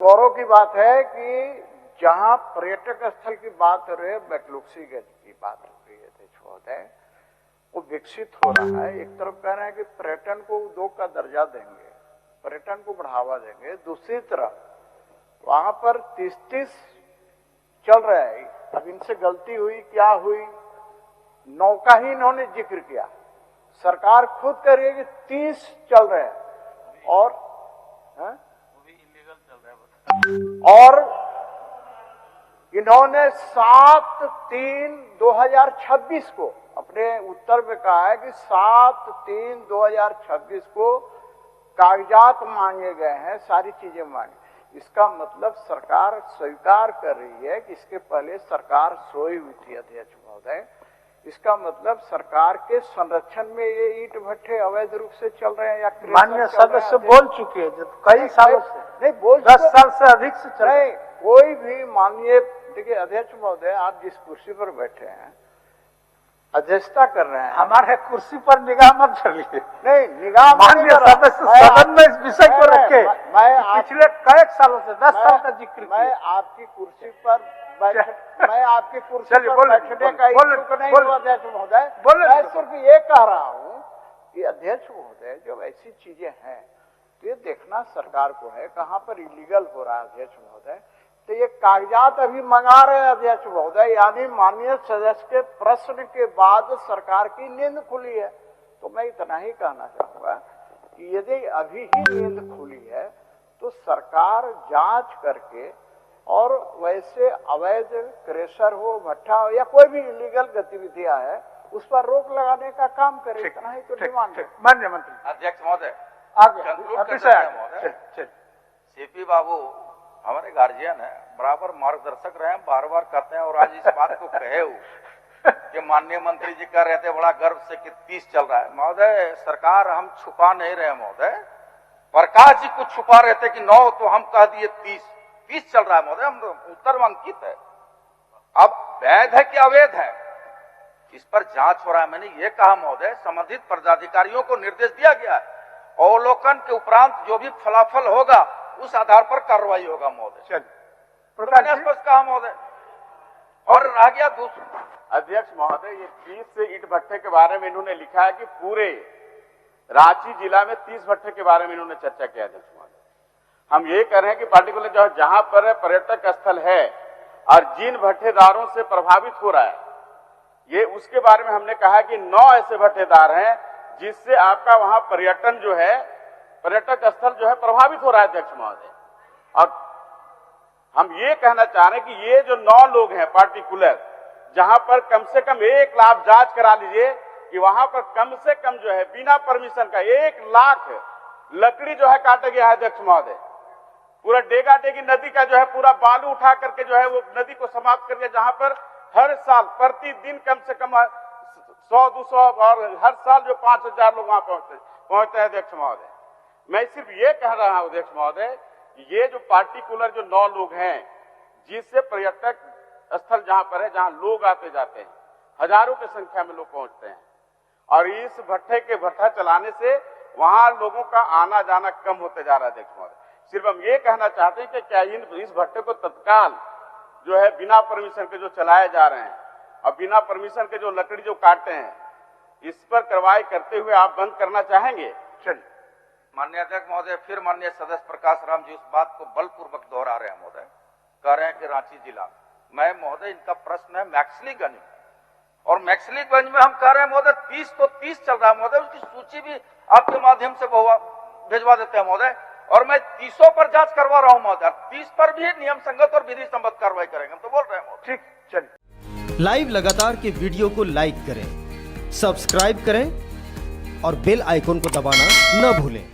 गौरव की बात है कि जहां पर्यटक स्थल की बात हो रही है, मैक्लुस्कीगंज की बात हो रही है, महोदय, वो विकसित हो रहा है। एक तरफ कह रहे हैं कि पर्यटन को उद्योग का दर्जा देंगे, पर्यटन को बढ़ावा देंगे, दूसरी तरफ वहां पर 30-30 चल रहा है। अब इनसे गलती हुई, क्या हुई, नौका ही इन्होंने जिक्र किया, सरकार खुद कह रही है कि 30 चल रहे हैं और इन्होंने 7/3/2026 को अपने उत्तर में कहा है कि 7/3/2026 को कागजात मांगे गए हैं, सारी चीजें मांगी। इसका मतलब सरकार स्वीकार कर रही है कि इसके पहले सरकार सोई हुई थी, अध्यक्ष महोदय। इसका मतलब सरकार के संरक्षण में ये ईंट भट्ठे अवैध रूप से चल रहे हैं या माननीय सदस्य बोल चुके हैं कई सालों से, नहीं बोल 10 साल से अधिक से चल रहे हैं। कोई भी माननीय, देखिए अध्यक्ष महोदय, आप जिस कुर्सी पर बैठे हैं, अध्यक्षता कर रहे हैं, हमारे कुर्सी पर निगाह मत डालिए। नहीं निगाह, माननीय सदस्य सदन में इस विषय को रखे। मैं पिछले कई सालों से 10 साल का जिक्र किया। मैं आपकी कुर्सी पर मैं आपकी कुर्सी पर बैठने का इच्छुक नहीं हूँ अध्यक्ष महोदय। मैं सिर्फ ये कह रहा हूँ कि अध्यक्ष महोदय, जब ऐसी चीजें हैं तो ये देखना सरकार को है कहाँ पर इलीगल हो रहा है। अध्यक्ष महोदय, तो ये कागजात अभी मंगा रहे हैं अध्यक्ष महोदय, यानी माननीय सदस्य के प्रश्न के बाद सरकार की नींद खुली है। तो मैं इतना ही कहना चाहूंगा कि यदि अभी ही नींद खुली है तो सरकार जांच करके और वैसे अवैध क्रेशर हो, भट्ठा हो या कोई भी इलीगल गतिविधियां है, उस पर रोक लगाने का काम करे। इतना ही तो डिमांड है। माननीय मंत्री। अध्यक्ष महोदय, आगे सीपी बाबू हमारे गार्जियन है, बराबर मार्गदर्शक रहे हैं, बार बार कहते हैं, और आज इस बात को कहे हो कि माननीय मंत्री जी कह रहे थे बड़ा गर्व से कि 30 चल रहा है। महोदय, सरकार हम छुपा नहीं रहे महोदय, प्रकाश जी को छुपा रहे थे कि 9, तो हम कह दिए 30 चल रहा है महोदय, हम उत्तर में अंकित है। अब वैध है कि अवैध है, इस पर जांच हो रहा है। मैंने ये कहा महोदय, संबंधित पदाधिकारियों को निर्देश दिया गया है, अवलोकन के उपरांत जो भी फलाफल होगा उस आधार पर कार्रवाई होगा महोदय। स्पष्ट कहा महोदय। और रह गया दूसरा, अध्यक्ष महोदय, ये 30 ईंट भट्टे के बारे में इन्होंने लिखा है कि पूरे रांची जिला में 30 भट्टे के बारे में इन्होंने चर्चा किया। अध्यक्ष महोदय, हम ये कह रहे हैं कि पार्टिकुलर जहां पर पर्यटक स्थल है और जिन भट्टेदारों से प्रभावित हो रहा है, ये उसके बारे में हमने कहा कि 9 ऐसे भट्टेदार हैं जिससे आपका वहां पर्यटन जो है, पर्यटक स्थल जो है प्रभावित हो रहा है। अध्यक्ष महोदय, और हम ये कहना चाह रहे हैं कि ये जो 9 लोग हैं पार्टिकुलर, जहां पर कम से कम 1 लाख जांच करा लीजिए कि वहां पर कम से कम जो है बिना परमिशन का 1 लाख लकड़ी जो है काटा गया है। अध्यक्ष महोदय, पूरा डेगा डेगी नदी का जो है पूरा बालू उठा करके जो है वो नदी को समाप्त कर दिया, जहां पर हर साल प्रतिदिन कम से कम 100-200 और हर साल जो 5000 लोग वहां पहुंचते हैं। अध्यक्ष महोदय, मैं सिर्फ ये कह रहा हूं अध्यक्ष महोदय, ये जो पार्टिकुलर जो 9 लोग हैं जिससे पर्यटक स्थल जहां पर है, जहां लोग आते जाते हैं, हजारों की संख्या में लोग पहुंचते हैं, और इस भट्टे के भट्टा चलाने से वहां लोगों का आना जाना कम होते जा रहा है। अध्यक्ष महोदय, सिर्फ हम ये कहना चाहते हैं कि क्या इस भट्टे को तत्काल जो है बिना परमिशन के जो चलाए जा रहे हैं और बिना परमिशन के जो लकड़ी जो काटते हैं, इस पर कार्रवाई करते हुए आप बंद करना चाहेंगे? चलिए। माननीय अध्यक्ष महोदय, फिर माननीय सदस्य प्रकाश राम जी उस बात को बलपूर्वक दोहरा रहे हैं महोदय, कह रहे हैं कि रांची जिला में महोदय इनका प्रश्न है मैक्सिलीगंज में, और मैक्सिलीगंज में हम कह रहे हैं महोदय 30 तो 30 चल रहा है महोदय, उसकी सूची भी आपके माध्यम से भिजवा देते हैं महोदय, और मैं 30 पर जांच करवा रहा हूं महोदय, 30 पर भी नियम संगत और विधि सम्मत कार्रवाई करेंगे, हम तो बोल रहे हैं महोदय। ठीक, चलिए। लाइव लगातार के वीडियो को लाइक करें, सब्सक्राइब करें और बेल आइकन को दबाना न भूलें।